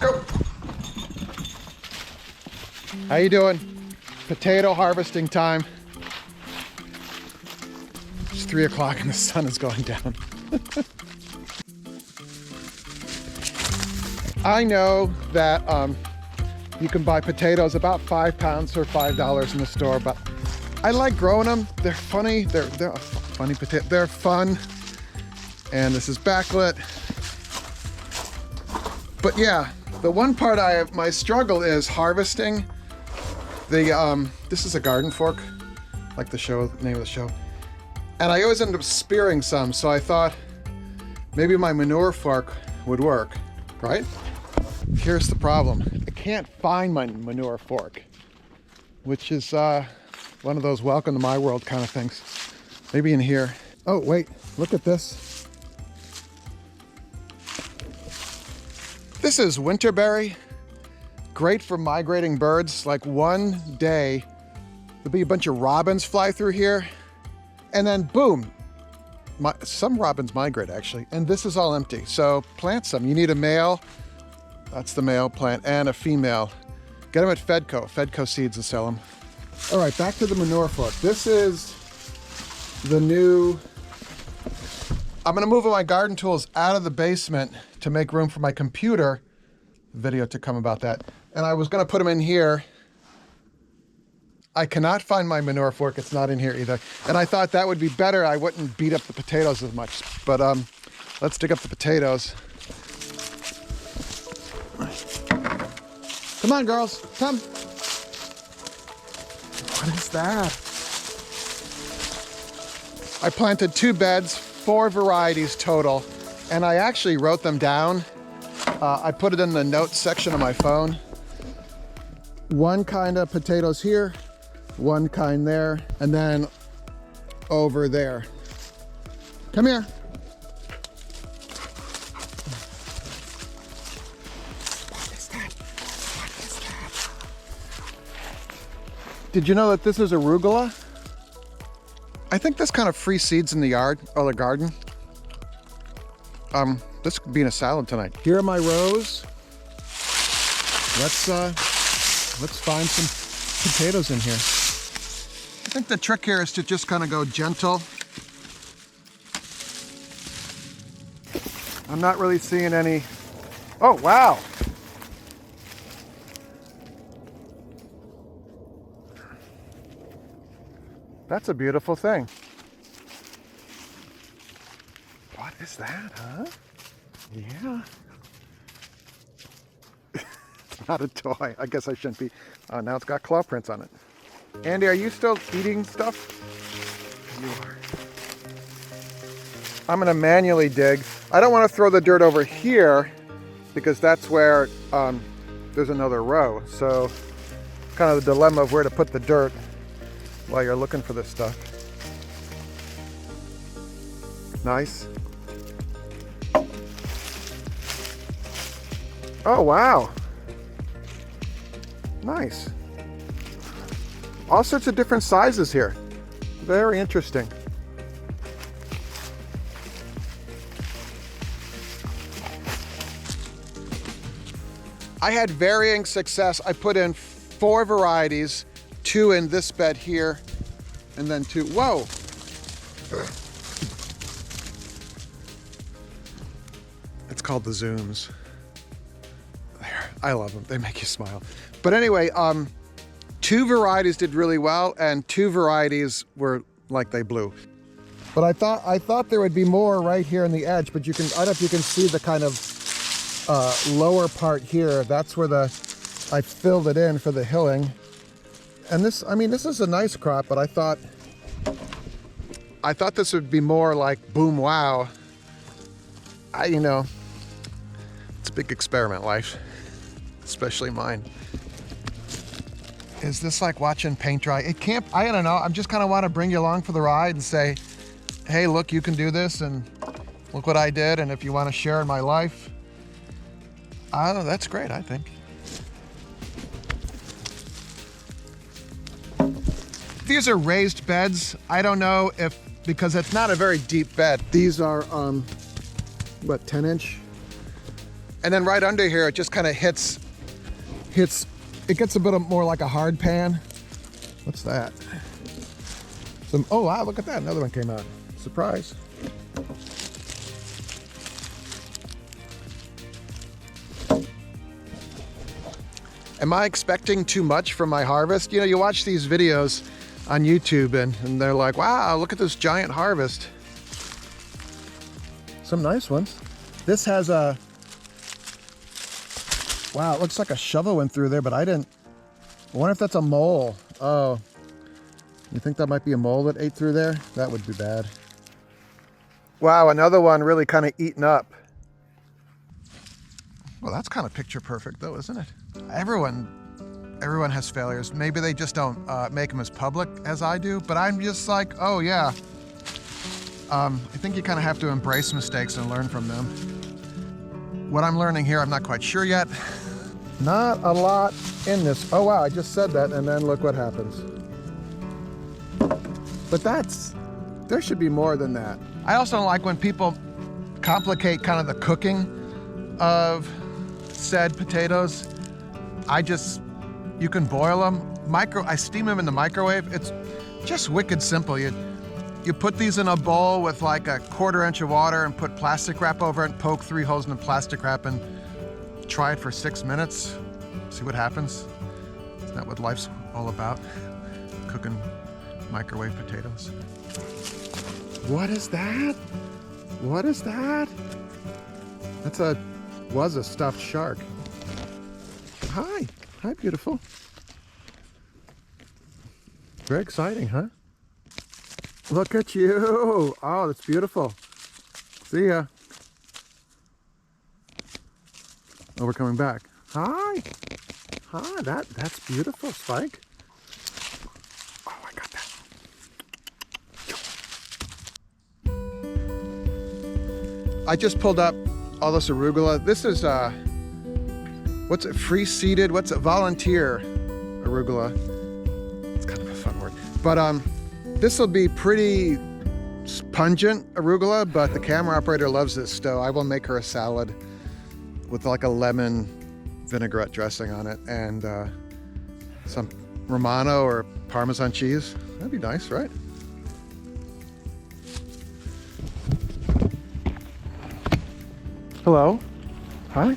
go. How you doing? Potato harvesting time. It's 3 o'clock and the sun is going down. I know that you can buy potatoes about 5 pounds for $5 in the store, but I like growing them. They're funny. They're a funny potato. They're fun. And this is backlit. But yeah, the one part my struggle is harvesting. This is a GardenFork, like the name of the show. And I always end up spearing some, so I thought maybe my manure fork would work, right? Here's the problem. I can't find my manure fork, which is one of those welcome to my world kind of things. Maybe in here. Oh, wait, look at this. This is winterberry. Great for migrating birds. Like one day, there'll be a bunch of robins fly through here, and then boom, some robins migrate actually, and this is all empty. So plant some. You need a male, that's the male plant, and a female. Get them at Fedco. Fedco Seeds will sell them. All right, back to the manure fork. This is the new, I'm gonna move my garden tools out of the basement to make room for my computer. Video to come about that. And I was gonna put them in here. I cannot find my manure fork. It's not in here either. And I thought that would be better. I wouldn't beat up the potatoes as much. But let's dig up the potatoes. Come on, girls, come. What is that? I planted 2 beds, 4 varieties total, and I actually wrote them down. I put it in the notes section of my phone. 1 kind of potatoes here, 1 kind there, and then over there. Come here. What is that? What is that? Did you know that this is arugula? I think this kind of free seeds in the yard or the garden. This could be in a salad tonight. Here are my rows. Let's find some potatoes in here. I think the trick here is to just kind of go gentle. I'm not really seeing any. Oh, wow. That's a beautiful thing. What is that, huh? Yeah. It's not a toy. I guess I shouldn't be. Oh, now it's got claw prints on it. Andy, are you still eating stuff? You are. I'm gonna manually dig. I don't want to throw the dirt over here because that's where there's another row. So kind of the dilemma of where to put the dirt while you're looking for this stuff. Nice. Oh, wow. Nice. All sorts of different sizes here. Very interesting. I had varying success. I put in 4 varieties, 2 in this bed here, and then 2, whoa. It's called the Zooms. I love them. They make you smile. But anyway, 2 varieties did really well, and 2 varieties were like they blew. But I thought there would be more right here on the edge. But I don't know if you can see the kind of lower part here. That's where I filled it in for the hilling. And this, I mean, this is a nice crop. But I thought this would be more like boom, wow. You know, it's a big experiment, life. Especially mine. Is this like watching paint dry? It can't, I don't know. I just kind of want to bring you along for the ride and say, hey, look, you can do this and look what I did. And if you want to share in my life, that's great, I think. These are raised beds. I don't know if, because it's not a very deep bed. These are, what, 10-inch? And then right under here, it just kind of hits, it gets a bit more like a hard pan. What's that? Oh wow, look at that, another one came out. Surprise. Am I expecting too much from my harvest? You know, you watch these videos on YouTube and they're like, wow, look at this giant harvest. Some nice ones. This has a, wow, it looks like a shovel went through there, but I wonder if that's a mole. Oh, you think that might be a mole that ate through there? That would be bad. Wow, another one really kind of eaten up. Well, that's kind of picture perfect though, isn't it? Everyone has failures. Maybe they just don't make them as public as I do, but I'm just like, oh yeah. I think you kind of have to embrace mistakes and learn from them. What I'm learning here, I'm not quite sure yet. Not a lot in this. Oh wow, I just said that and then look what happens. But there should be more than that. I also don't like when people complicate kind of the cooking of said potatoes. You can boil them. I steam them in the microwave. It's just wicked simple. You put these in a bowl with like a 1/4 inch of water and put plastic wrap over it and poke 3 holes in the plastic wrap and try it for 6 minutes. See what happens. Isn't that what life's all about? Cooking microwave potatoes. What is that? What is that? Was a stuffed shark. Hi, hi beautiful. Very exciting, huh? Look at you. Oh, that's beautiful. See ya. Oh, we're coming back. Hi. Hi, that's beautiful, Spike. Oh, I got that. I just pulled up all this arugula. This is, what's it, free-seeded? What's it, volunteer arugula. It's kind of a fun word. But this will be pretty pungent arugula, but the camera operator loves this, so I will make her a salad with like a lemon vinaigrette dressing on it and some Romano or Parmesan cheese. That'd be nice, right? Hello. Hi.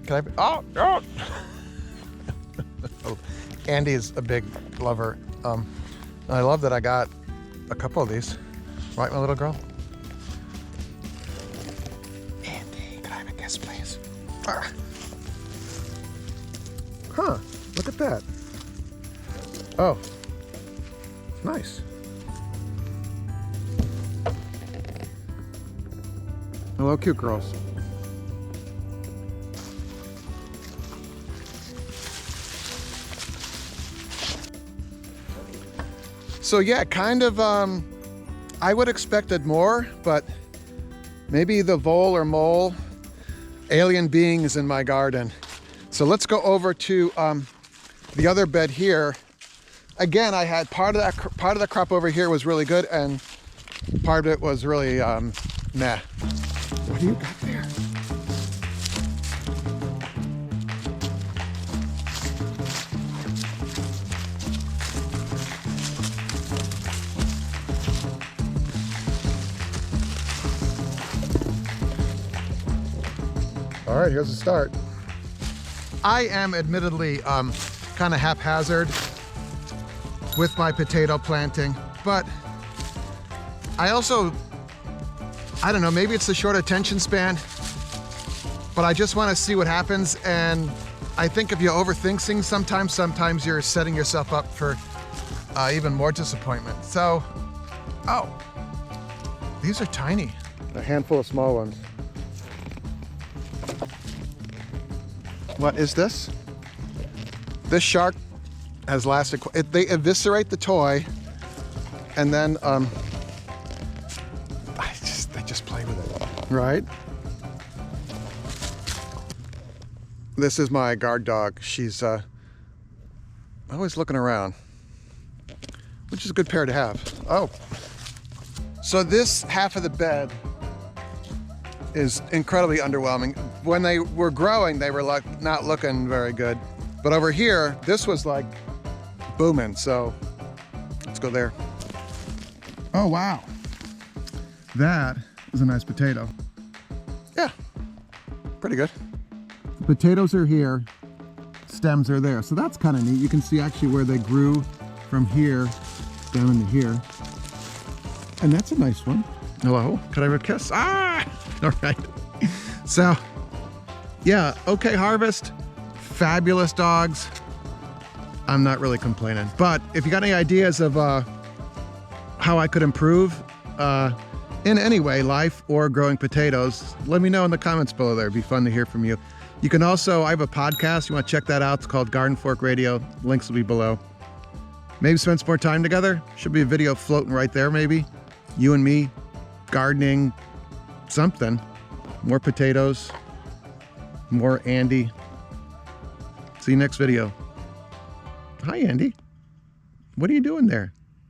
Can I? Oh. Oh. Andy's a big lover. I love that I got a couple of these. Right, my little girl? Andy, can I have a kiss, please? Ah. Huh, look at that. Oh, nice. Hello, cute girls. So yeah, kind of, I would expected more, but maybe the vole or mole, alien beings in my garden. So let's go over to the other bed here. Again, I had part of the crop over here was really good, and part of it was really meh. What do you got there? All right, here's the start. I am admittedly kind of haphazard with my potato planting, but I also, I don't know, maybe it's the short attention span, but I just want to see what happens. And I think if you overthink things sometimes you're setting yourself up for even more disappointment. So, oh, these are tiny. A handful of small ones. What is this? This shark has lasted, they eviscerate the toy and then they just play with it, right? This is my guard dog. She's always looking around, which is a good pair to have. Oh, so this half of the bed is incredibly underwhelming. When they were growing, they were like not looking very good. But over here, this was like booming, so let's go there. Oh, wow. That is a nice potato. Yeah, pretty good. The potatoes are here, stems are there. So that's kind of neat. You can see actually where they grew from here down into here. And that's a nice one. Hello, can I have a kiss? Ah, all right. So yeah, okay harvest, fabulous dogs. I'm not really complaining, but if you got any ideas of how I could improve in any way, life or growing potatoes, let me know in the comments below there. It'd be fun to hear from you. You can also, I have a podcast, you want to check that out. It's called GardenFork Radio. Links will be below. Maybe spend some more time together. Should be a video floating right there maybe. You and me, gardening, something. More potatoes, more Andy. See you next video. Hi, Andy. What are you doing there?